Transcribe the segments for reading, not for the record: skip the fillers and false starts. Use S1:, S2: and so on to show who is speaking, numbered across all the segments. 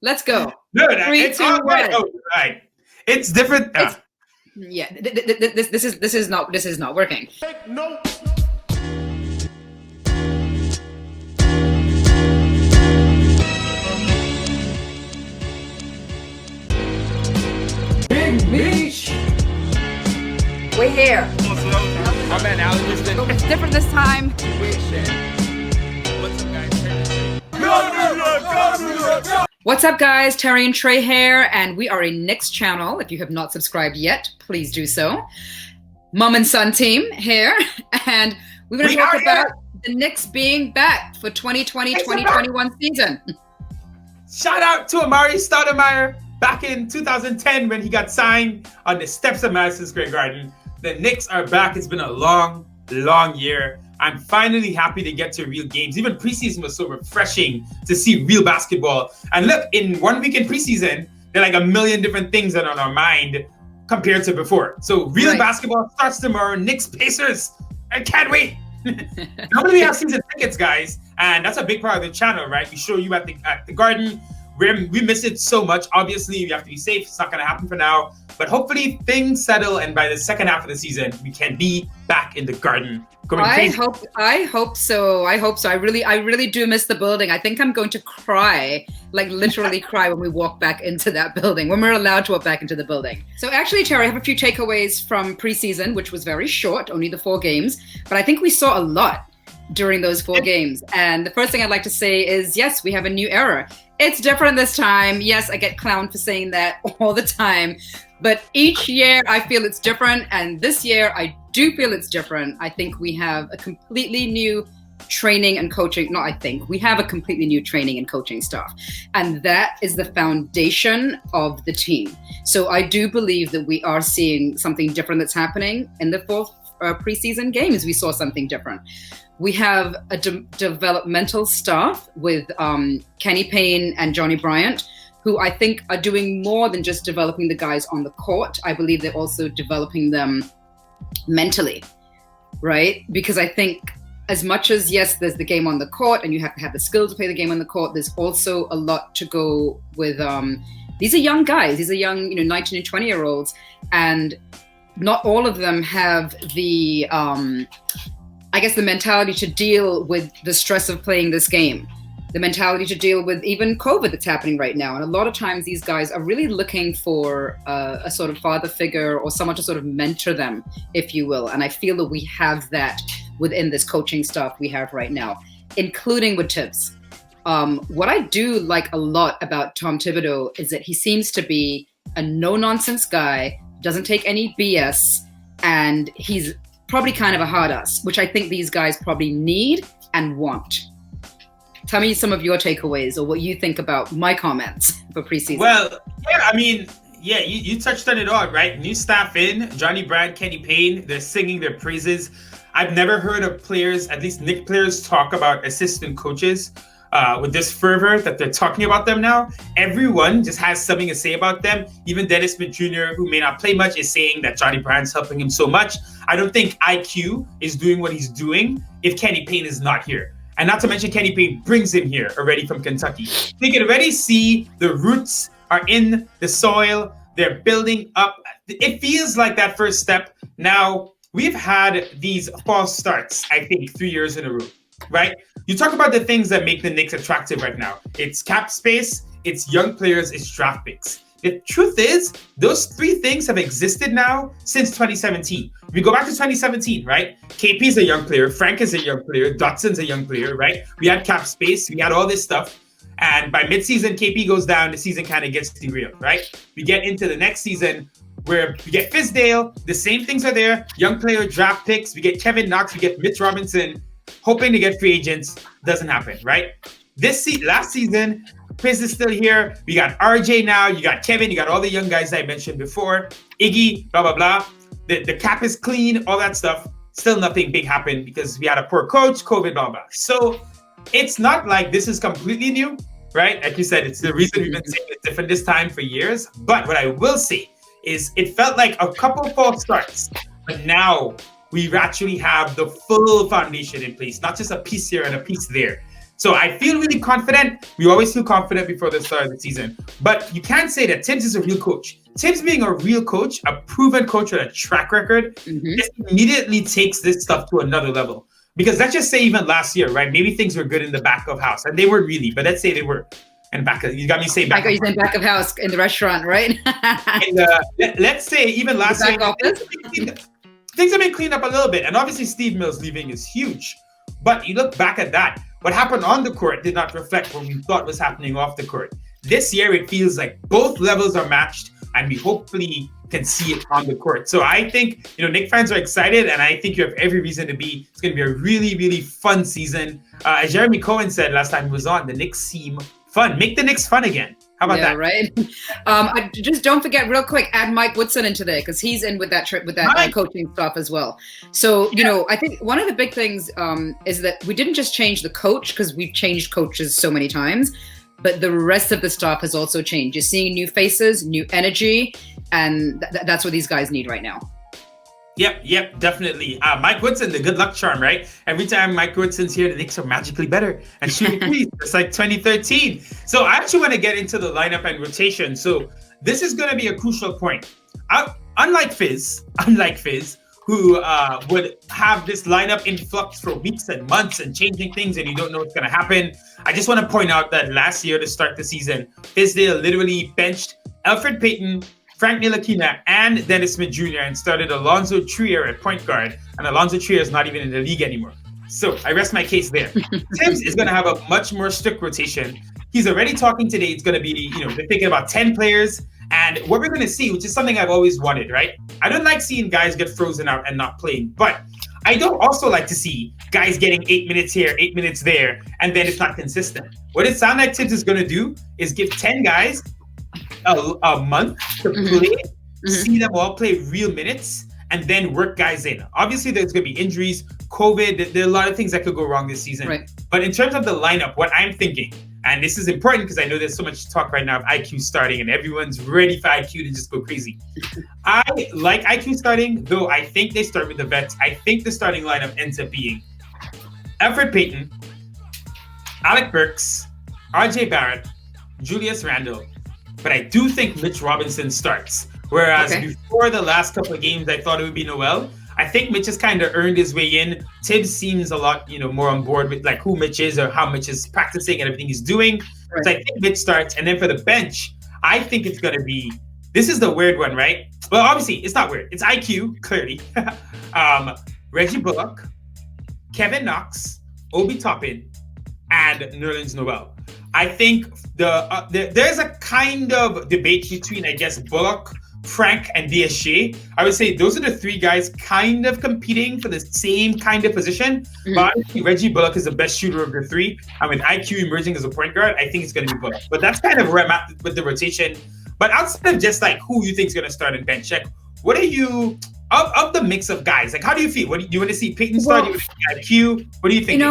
S1: Let's go.
S2: No,
S1: Three,
S2: it's
S1: two,
S2: all right.
S1: one.
S2: Oh, right. It's different.
S1: Yeah, this is not working.
S3: No.
S4: Big Meech.
S1: We're here.
S4: My man Alan just did.
S1: It's different this time. What's up, guys? Terry and Trey here, and we are a Knicks channel. If you have not subscribed yet, please do so. Mom and son team here, and we're going to talk about the Knicks being back for 2020-2021 season.
S2: Shout out to Amari Stoudemire back in 2010 when he got signed on the steps of Madison Square Garden. The Knicks are back. It's been a long year. I'm finally happy to get to real games. Even preseason was so refreshing to see real basketball. And look, in 1 week in preseason, there are like a million different things that are on our mind compared to before. So real basketball starts tomorrow. Knicks Pacers. I can't wait. Normally we have season tickets, guys, and that's a big part of the channel, right? We show you at the Garden. We miss it so much. Obviously, we have to be safe. It's not going to happen for now. But hopefully things settle, and by the second half of the season, we can be back in the Garden.
S1: I hope so. I really do miss the building. I think I'm going to cry, like literally cry when we walk back into that building, when we're allowed to walk back into the building. So actually, Terry, I have a few takeaways from preseason, which was very short, only the 4 games. But I think we saw a lot during those 4 games. And the first thing I'd like to say is, yes, we have a new era. It's different this time. Yes, I get clowned for saying that all the time. But each year I feel it's different. And this year I do feel it's different. I think we have a completely new training and coaching. We have a completely new training and coaching staff. And that is the foundation of the team. So I do believe that we are seeing something different that's happening. In the 4th preseason games, we saw something different. We have a developmental staff with Kenny Payne and Johnny Bryant, who I think are doing more than just developing the guys on the court. I believe they're also developing them mentally, right? Because I think as much as, yes, there's the game on the court and you have to have the skills to play the game on the court, there's also a lot to go with. These are young guys. These are young, 19 and 20-year-olds. And not all of them have the the mentality to deal with the stress of playing this game, the mentality to deal with even COVID that's happening right now. And a lot of times these guys are really looking for a sort of father figure or someone to sort of mentor them, if you will. And I feel that we have that within this coaching staff we have right now, including with Thibs. What I do like a lot about Tom Thibodeau is that he seems to be a no-nonsense guy, doesn't take any BS, and he's probably kind of a hard ass, which I think these guys probably need and want. Tell me some of your takeaways or what you think about my comments for preseason.
S2: Well, you touched on it all, right? New staff in, Johnny Bryant, Kenny Payne, they're singing their praises. I've never heard of players, at least Knicks players, talk about assistant coaches with this fervor that they're talking about them now. Everyone just has something to say about them. Even Dennis Smith Jr., who may not play much, is saying that Johnny Bryant's helping him so much. I don't think IQ is doing what he's doing if Kenny Payne is not here. And not to mention Kenny Payne brings him here already from Kentucky. They can already see the roots are in the soil. They're building up. It feels like that first step. Now, we've had these false starts, I think, 3 years in a row, right? You talk about the things that make the Knicks attractive right now. It's cap space, it's young players, it's draft picks. The truth is, those 3 things have existed now since 2017. We go back to 2017, right? KP is a young player, Frank is a young player, Dotson's a young player, right? We had cap space, we had all this stuff. And by midseason, KP goes down, the season kind of gets derailed, right? We get into the next season where we get Fizdale, the same things are there, young player draft picks, we get Kevin Knox, we get Mitch Robinson, hoping to get free agents, doesn't happen, right? Last season, Chris is still here. We got RJ now. You got Kevin. You got all the young guys I mentioned before. Iggy, blah, blah, blah. The cap is clean, all that stuff. Still nothing big happened because we had a poor coach, COVID, blah, blah. So it's not like this is completely new, right? Like you said, it's the reason we've been saying it's different this time for years. But what I will say is it felt like a couple false starts. But now we actually have the full foundation in place, not just a piece here and a piece there. So I feel really confident. We always feel confident before the start of the season. But you can't say that Thibs is a real coach. Thibs being a real coach, a proven coach with a track record, just immediately takes this stuff to another level. Because let's just say even last year, right? Maybe things were good in the back of house. And they weren't really, but let's say they were. And you got me saying back.
S1: Like you saying back of house in the restaurant, right?
S2: Let's say even last year, things have been cleaned up a little bit. And obviously Steve Mills leaving is huge. But you look back at that, what happened on the court did not reflect what we thought was happening off the court. This year, it feels like both levels are matched, and we hopefully can see it on the court. So I think, Knick fans are excited, and I think you have every reason to be. It's going to be a really, really fun season. As Jeremy Cohen said last time he was on, the Knicks seem fun. Make the Knicks fun again. How about that?
S1: Right. Just don't forget, real quick, add Mike Woodson in today because he's in with that trip with that coaching stuff as well. So I think one of the big things is that we didn't just change the coach because we've changed coaches so many times, but the rest of the staff has also changed. You're seeing new faces, new energy, and that's what these guys need right now.
S2: Yep, definitely. Mike Woodson, the good luck charm, right? Every time Mike Woodson's here, the Knicks are magically better and shooting threes. It's like 2013. So I actually want to get into the lineup and rotation. So this is going to be a crucial point. Unlike Fizz, who would have this lineup in flux for weeks and months and changing things and you don't know what's going to happen. I just want to point out that last year to start the season, Fizdale literally benched Elfrid Payton, Frank Ntilikina, and Dennis Smith Jr. and started Alonzo Trier at point guard. And Alonzo Trier is not even in the league anymore. So I rest my case there. Thibs is going to have a much more strict rotation. He's already talking today. It's going to be, they're thinking about 10 players. And what we're going to see, which is something I've always wanted, right? I don't like seeing guys get frozen out and not playing. But I don't also like to see guys getting 8 minutes here, 8 minutes there, and then it's not consistent. What it sounds like Thibs is going to do is give 10 guys a month to play, see them all play real minutes, and then work guys in. Obviously, there's going to be injuries, COVID. There are a lot of things that could go wrong this season. Right. But in terms of the lineup, what I'm thinking, and this is important because I know there's so much talk right now of IQ starting and everyone's ready for IQ to just go crazy. I like IQ starting, though I think they start with the vets. I think the starting lineup ends up being Elfrid Payton, Alec Burks, RJ Barrett, Julius Randle. But I do think Mitch Robinson starts. Whereas before the last couple of games, I thought it would be Noel. I think Mitch has kind of earned his way in. Thibs seems a lot, more on board with like who Mitch is or how Mitch is practicing and everything he's doing. Right. So I think Mitch starts. And then for the bench, I think it's going to be, this is the weird one, right? Well, obviously, it's not weird. It's IQ, clearly. Reggie Bullock, Kevin Knox, Obi Toppin, and Nerlens Noel. I think there's a kind of debate between, I guess, Bullock, Frank, and DSJ. I would say those are the three guys kind of competing for the same kind of position. But obviously, Reggie Bullock is the best shooter of the three. I mean, IQ emerging as a point guard, I think it's going to be Bullock. But that's kind of where I'm at with the rotation. But outside of just like who you think is going to start in bench check, what are you of the mix of guys? Like, how do you feel? What do you want to see Payton start? Do you want to see IQ? What do you think?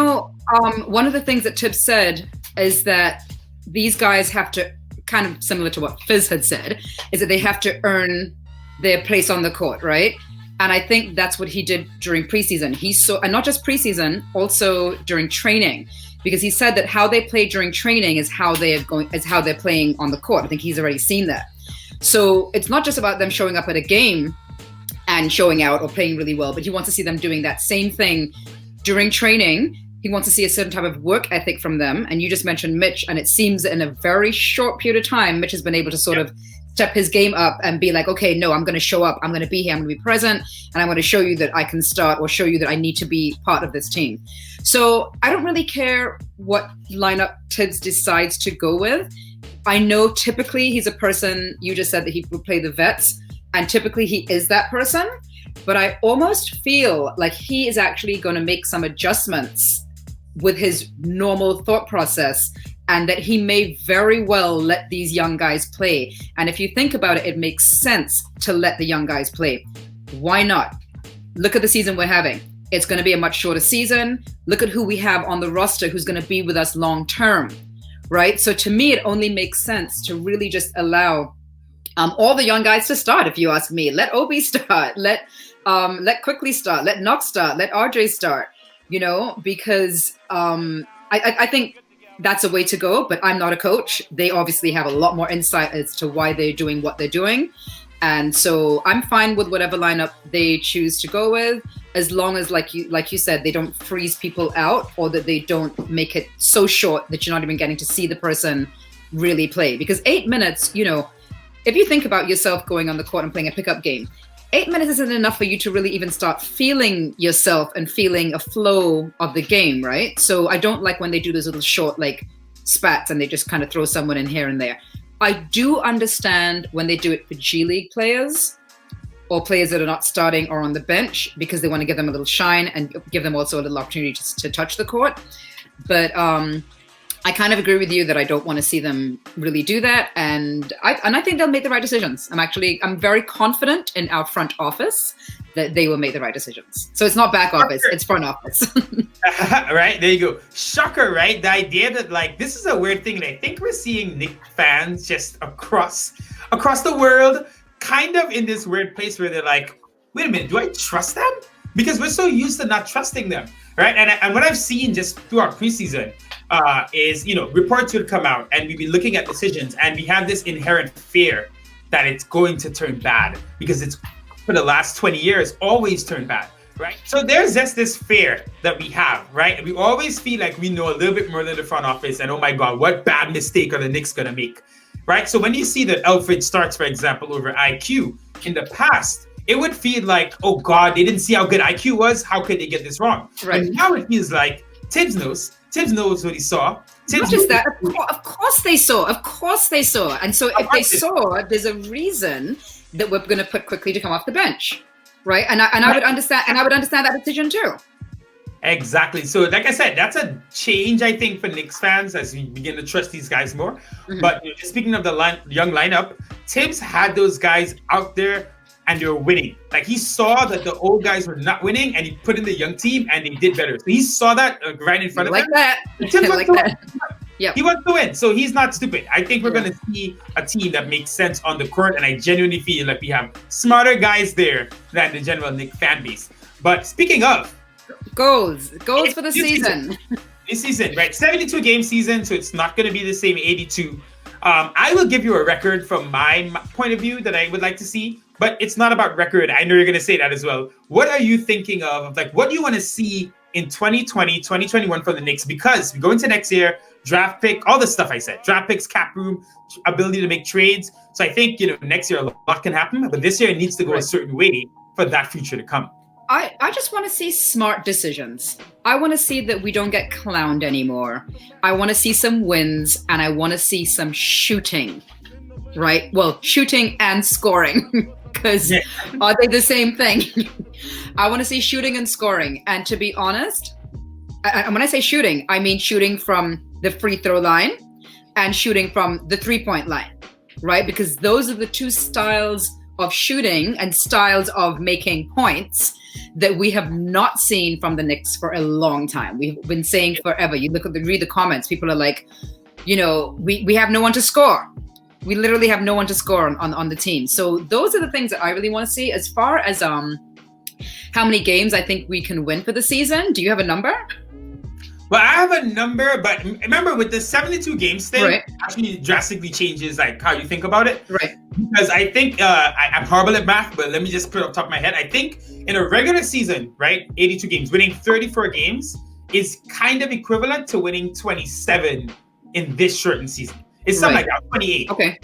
S1: One of the things that Thibs said is that these guys have to, kind of similar to what Fizz had said, is that they have to earn their place on the court, right? And I think that's what he did during preseason. And not just preseason, also during training, because he said that how they play during training is how they're playing on the court. I think he's already seen that. So it's not just about them showing up at a game and showing out or playing really well, but he wants to see them doing that same thing during training. He wants to see a certain type of work ethic from them. And you just mentioned Mitch, and it seems that in a very short period of time, Mitch has been able to sort of step his game up and be like, okay, no, I'm going to show up. I'm going to be here. I'm going to be present. And I'm going to show you that I can start or show you that I need to be part of this team. So I don't really care what lineup Thibs decides to go with. I know typically he's a person, you just said that he would play the vets, and typically he is that person. But I almost feel like he is actually going to make some adjustments with his normal thought process, and that he may very well let these young guys play. And if you think about it, it makes sense to let the young guys play. Why not? Look at the season we're having. It's going to be a much shorter season. Look at who we have on the roster who's going to be with us long term, right? So to me, it only makes sense to really just allow all the young guys to start, if you ask me. Let Obi start. Let Quickly start. Let Knox start. Let RJ start. Because I think that's a way to go, but I'm not a coach. They obviously have a lot more insight as to why they're doing what they're doing. And so I'm fine with whatever lineup they choose to go with, as long as, like you said, they don't freeze people out, or that they don't make it so short that you're not even getting to see the person really play. Because 8 minutes, you know, if you think about yourself going on the court and playing a pickup game, 8 minutes isn't enough for you to really even start feeling yourself and feeling a flow of the game, right? So I don't like when they do those little short, like, spats and they just kind of throw someone in here and there. I do understand when they do it for G League players or players that are not starting or on the bench, because they want to give them a little shine and give them also a little opportunity to touch the court. But I kind of agree with you that I don't want to see them really do that. And I think they'll make the right decisions. I'm very confident in our front office that they will make the right decisions. So it's not back office, it's front office.
S2: Right, there you go. Shocker, right? The idea that, like, this is a weird thing. And I think we're seeing Knick fans just across the world kind of in this weird place where they're like, wait a minute, do I trust them? Because we're so used to not trusting them, right? And what I've seen just throughout preseason is, you know, reports would come out and we'd be looking at decisions and we have this inherent fear that it's going to turn bad because it's, for the last 20 years, always turned bad, right? So there's just this fear that we have, right? And we always feel like we know a little bit more than the front office and, oh my God, what bad mistake are the Knicks gonna make, right? So when you see that Alfred starts, for example, over IQ in the past, it would feel like, oh God, they didn't see how good IQ was. How could they get this wrong?
S1: Right.
S2: And now it feels like Thibs knows what he saw.
S1: Not just that, of course they saw. And so if they saw, there's a reason that we're going to put quickly to come off the bench, right? And I would understand, that decision too.
S2: Exactly. So, like I said, that's a change, I think, for Knicks fans as we begin to trust these guys more. Mm-hmm. But you know, speaking of the young lineup, Thibs had those guys out there and they were winning. Like, he saw that the old guys were not winning and he put in the young team and they did better. So he saw that right in front of him.
S1: Yep.
S2: He wants to win, so he's not stupid. I think we're going to see a team that makes sense on the court, and I genuinely feel like we have smarter guys there than the general Knick fan base. But speaking of
S1: goals for the season.
S2: This season, right? 72-game season, so it's not going to be the same 82. I will give you a record from my point of view that I would like to see, but it's not about record. I know you're going to say that as well. What are you thinking of? Like, what do you want to see in 2020, 2021 for the Knicks? Because we go into next year, draft pick, all the stuff I said, draft picks, cap room, ability to make trades. So I think, you know, next year a lot can happen, but this year it needs to go a certain way for that future to come.
S1: I just want to see smart decisions. I want to see that we don't get clowned anymore. I want to see some wins and I want to see some shooting, right? Well, shooting and scoring, because are they the same thing? I want to see shooting and scoring. And to be honest, and when I say shooting, I mean shooting from the free throw line and shooting from the 3-point line, right? Because those are the two styles of shooting and styles of making points that we have not seen from the Knicks for a long time. We've been saying forever. You read the comments, people are like, you know, we have no one to score. We literally have no one to score on the team. So those are the things that I really want to see. As far as how many games I think we can win for the season, do you have a number?
S2: Well, I have a number, but remember with the 72 games thing,
S1: right,
S2: actually drastically changes like how you think about it.
S1: Right.
S2: Because I think I'm horrible at math, but let me just put it off the top of my head. I think in a regular season, right, 82 games, winning 34 games is kind of equivalent to winning 27 in this shortened season. It's something like that, 28.
S1: Okay.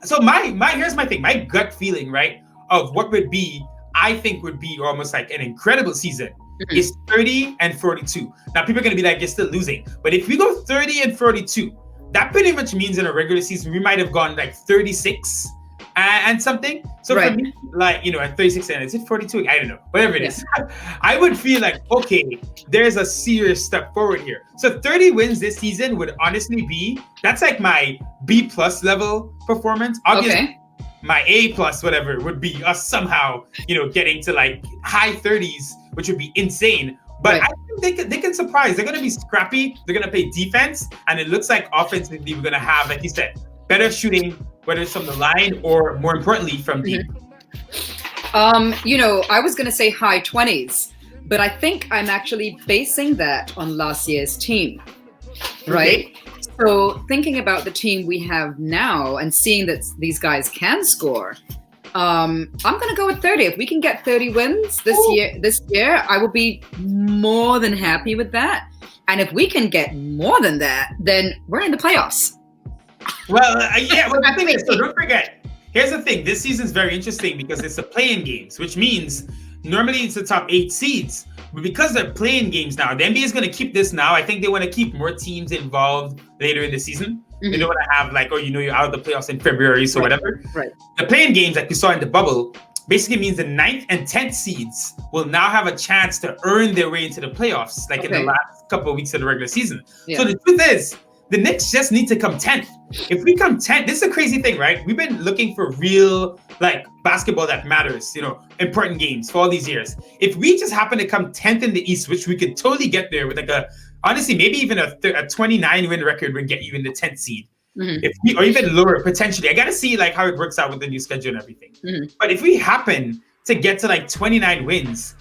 S2: So here's my thing. My gut feeling, right, of what would be, I think would be almost like an incredible season. Mm-hmm. Is 30 and 42. Now, people are going to be like, you're still losing. But if we go 30 and 42, that pretty much means in a regular season, we might have gone like 36 and something. So for me, like, you know, at 36 and is it 42? I don't know, whatever it is. I would feel like, okay, there's a serious step forward here. So 30 wins this season would honestly be, that's like my B+ level performance. Obviously, my A+, whatever, would be us somehow, you know, getting to like high 30s, which would be insane. But I think they can surprise. They're going to be scrappy. They're going to play defense. And it looks like offensively, we're going to have, like you said, better shooting, whether it's from the line or more importantly, from deep.
S1: You know, I was going to say high 20s, but I think I'm actually basing that on last year's team, right? So thinking about the team we have now and seeing that these guys can score, I'm going to go with 30. If we can get 30 wins this year, I will be more than happy with that. And if we can get more than that, then we're in the playoffs.
S2: Well, the thing is, so don't forget, here's the thing. This season is very interesting because it's the play-in games, which means normally it's the top 8 seeds. But because they're playing games now, the NBA is going to keep this now. I think they want to keep more teams involved later in the season. Mm-hmm. They don't want to have you're out of the playoffs in February, so whatever.
S1: Right.
S2: The playing games, like we saw in the bubble, basically means the 9th and 10th seeds will now have a chance to earn their way into the playoffs, in the last couple of weeks of the regular season. Yeah. So the truth is, the Knicks just need to come 10th. If we come 10th, this is a crazy thing, right? We've been looking for real, basketball that matters, important games for all these years. If we just happen to come 10th in the East, which we could totally get there with honestly, maybe even a 29-win record would get you in the 10th seed. Mm-hmm. Or even lower, potentially. I got to see, how it works out with the new schedule and everything. Mm-hmm. But if we happen to get to, 29 wins,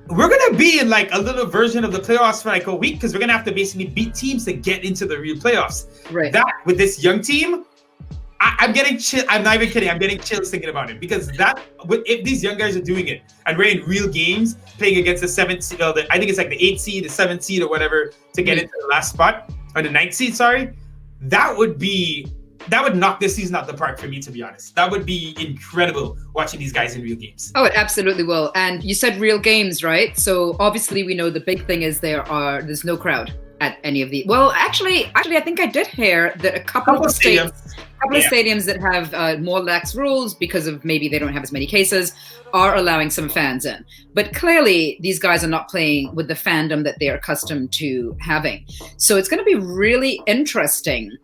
S2: we're going to be in, a little version of the playoffs for, a week because we're going to have to basically beat teams to get into the real playoffs.
S1: Right.
S2: That, with this young team, I'm getting chill. I'm not even kidding. I'm getting chills thinking about it because if these young guys are doing it and we're in real games playing against the 7th seed, I think it's the 8th seed, the 7th seed or whatever to get into the last spot, or the 9th seed, sorry, that would knock this season out the park for me, to be honest. That would be incredible watching these guys in real games.
S1: Oh, it absolutely will. And you said real games, right? So obviously we know the big thing is there's no crowd at any of the. Well, actually, I think I did hear that a couple of stadiums that have more lax rules because of maybe they don't have as many cases are allowing some fans in. But clearly, these guys are not playing with the fandom that they're accustomed to having. So it's going to be really interesting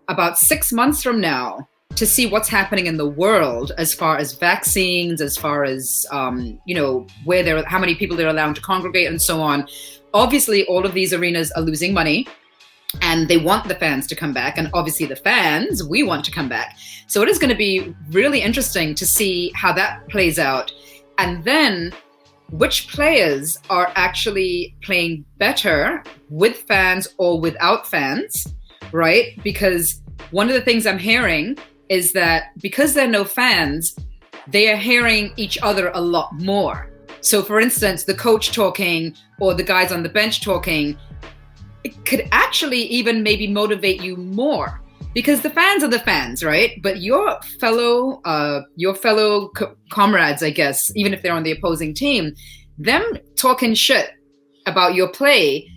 S1: about 6 months from now to see what's happening in the world as far as vaccines, as far as, how many people they're allowed to congregate and so on. Obviously, all of these arenas are losing money and they want the fans to come back. And obviously the fans, we want to come back. So it is going to be really interesting to see how that plays out. And then which players are actually playing better with fans or without fans, right? Because one of the things I'm hearing is that because there are no fans, they are hearing each other a lot more. So for instance, the coach talking or the guys on the bench talking, it could actually even maybe motivate you more because the fans are the fans, right? But your fellow comrades, I guess, even if they're on the opposing team, them talking shit about your play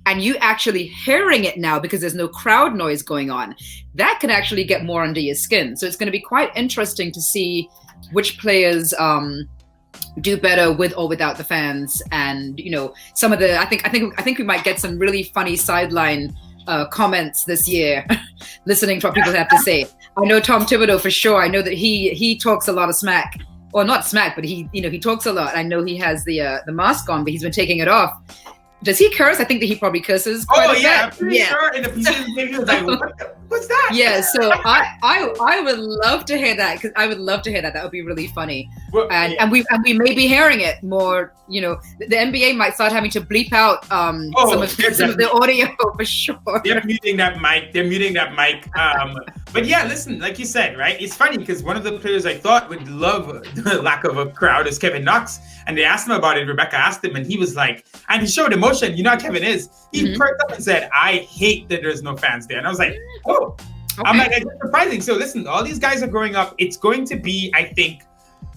S1: and you actually hearing it now because there's no crowd noise going on, that can actually get more under your skin. So it's going to be quite interesting to see which players do better with or without the fans. And some of the I think we might get some really funny sideline comments this year listening to what people have to say. I know Tom Thibodeau for sure. I know that he talks a lot of smack, or not smack, but he talks a lot. I know he has the mask on, but he's been taking it off. Does he curse? I think that he probably curses.
S2: I'm pretty sure in the preseason game he was like, what's that?
S1: Yeah, so I would love to hear that because I would love to hear that. That would be really funny. Well, and we may be hearing it more. The NBA might start having to bleep out some of the audio for sure.
S2: They're muting that mic. But yeah, listen, like you said, right? It's funny because one of the players I thought would love the lack of a crowd is Kevin Knox, and they asked him about it. Rebecca asked him, and he was like, and he showed emotion. You know how Kevin is. He perked up and said, "I hate that there's no fans there." And I was like, "Oh." Okay. I'm like, it's surprising. So listen, all these guys are growing up. It's going to be, I think,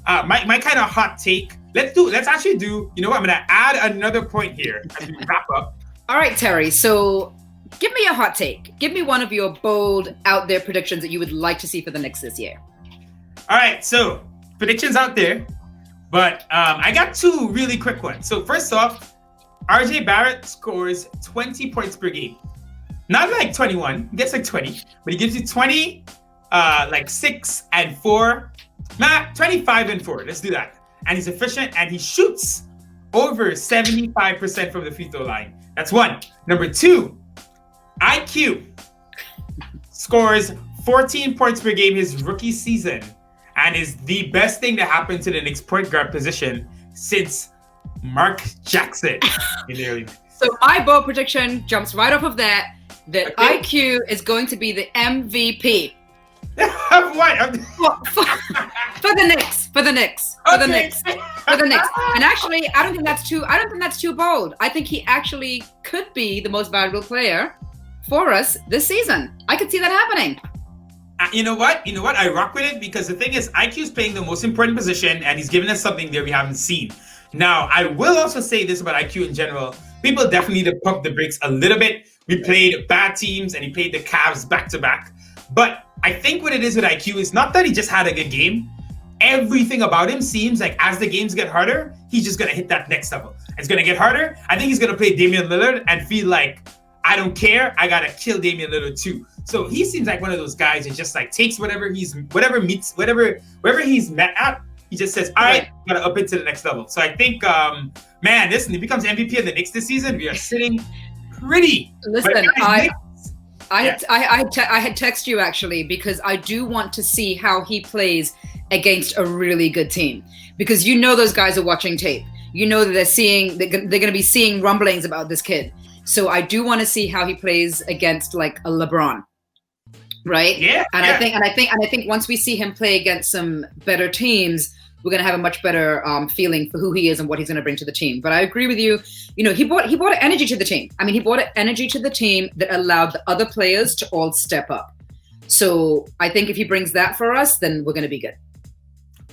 S2: my kind of hot take. Let's actually do, I'm going to add another point here as we wrap up.
S1: All right, Terry. So give me a hot take. Give me one of your bold, out there predictions that you would like to see for the Knicks this year.
S2: All right. So predictions out there, but I got two really quick ones. So first off, RJ Barrett scores 20 points per game. Not like 21, he gets like 20, but he gives you 20, 6 and 4, 25 and 4. Let's do that. And he's efficient and he shoots over 75% from the free throw line. That's one. Number two, IQ scores 14 points per game his rookie season and is the best thing to happen to the Knicks point guard position since Mark Jackson in the early 90s.
S1: So my bold prediction jumps right off of that. that
S2: Okay.
S1: IQ is going to be the MVP
S2: Of what?
S1: for the Knicks. For the Knicks. For the Knicks. For the Knicks. And actually, I don't think that's too bold. I think he actually could be the most valuable player for us this season. I could see that happening.
S2: You know what? I rock with it because the thing is, IQ is playing the most important position, and he's giving us something there we haven't seen. Now, I will also say this about IQ in general. People definitely need to pump the brakes a little bit. We played bad teams, and he played the Cavs back to back. But I think what it is with IQ is not that he just had a good game. Everything about him seems like as the games get harder, he's just gonna hit that next level. It's gonna get harder. I think he's gonna play Damian Lillard and feel like, I don't care, I gotta kill Damian Lillard too. So he seems like one of those guys that just like takes wherever he's met at, he just says, all right, gotta up it to the next level. So I think, man, listen, he becomes MVP of the Knicks this season. We are sitting pretty.
S1: Listen,
S2: guys,
S1: I had texted you actually because I do want to see how he plays against a really good team, because you know those guys are watching tape. You know that they're going to be seeing rumblings about this kid. So I do want to see how he plays against like a LeBron, right?
S2: Yeah.
S1: I think once we see him play against some better teams, we're going to have a much better feeling for who he is and what he's going to bring to the team. But I agree with you. You know, he brought an energy to the team. I mean, he brought an energy to the team that allowed the other players to all step up. So I think if he brings that for us, then we're going to be good.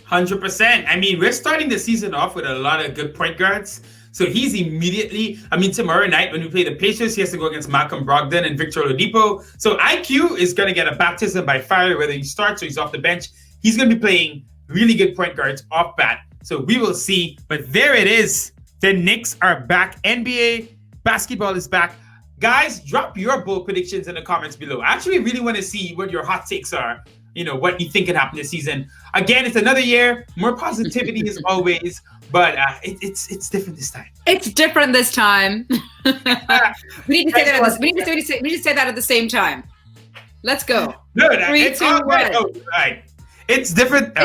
S2: 100%. I mean, we're starting the season off with a lot of good point guards. So he's immediately, tomorrow night when we play the Pacers, he has to go against Malcolm Brogdon and Victor Oladipo. So IQ is going to get a baptism by fire, whether he starts or he's off the bench. He's going to be playing really good point guards off bat. So we will see. But there it is. The Knicks are back. NBA basketball is back. Guys, drop your bold predictions in the comments below. I actually really want to see what your hot takes are. You know, what you think can happen this season. Again, it's another year. More positivity as always. But it's different this time.
S1: It's different this time. We need to say that. We need to say that at the same time. Let's go.
S2: No,
S1: 3, 2, 1.
S2: Right. It's different.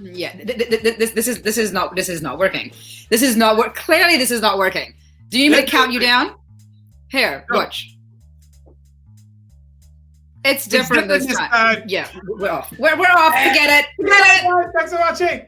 S1: Yeah, this is not working. This is not clearly this is not working. Do you need me to count you down? Here, watch. It's different this time. Yeah, we're off. We're off. Forget it.
S2: Thanks for watching.